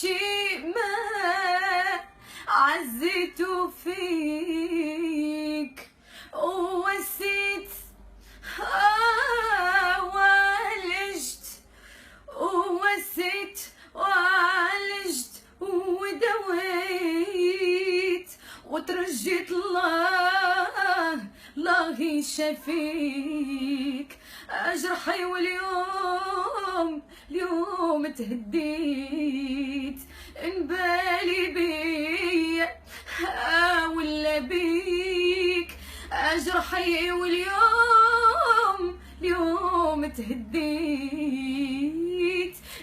شي ما عزيت فيك ووسيت وعالجت ووسيت وعالجت ودويت وترجيت الله يشافيك أجرحي اليوم تهديت انبالي بيا ولا بيك أجرحي اليوم تهديت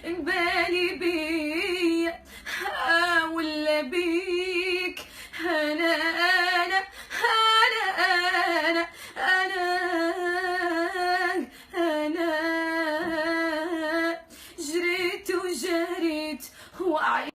انبالي بيا ولا بيك أنا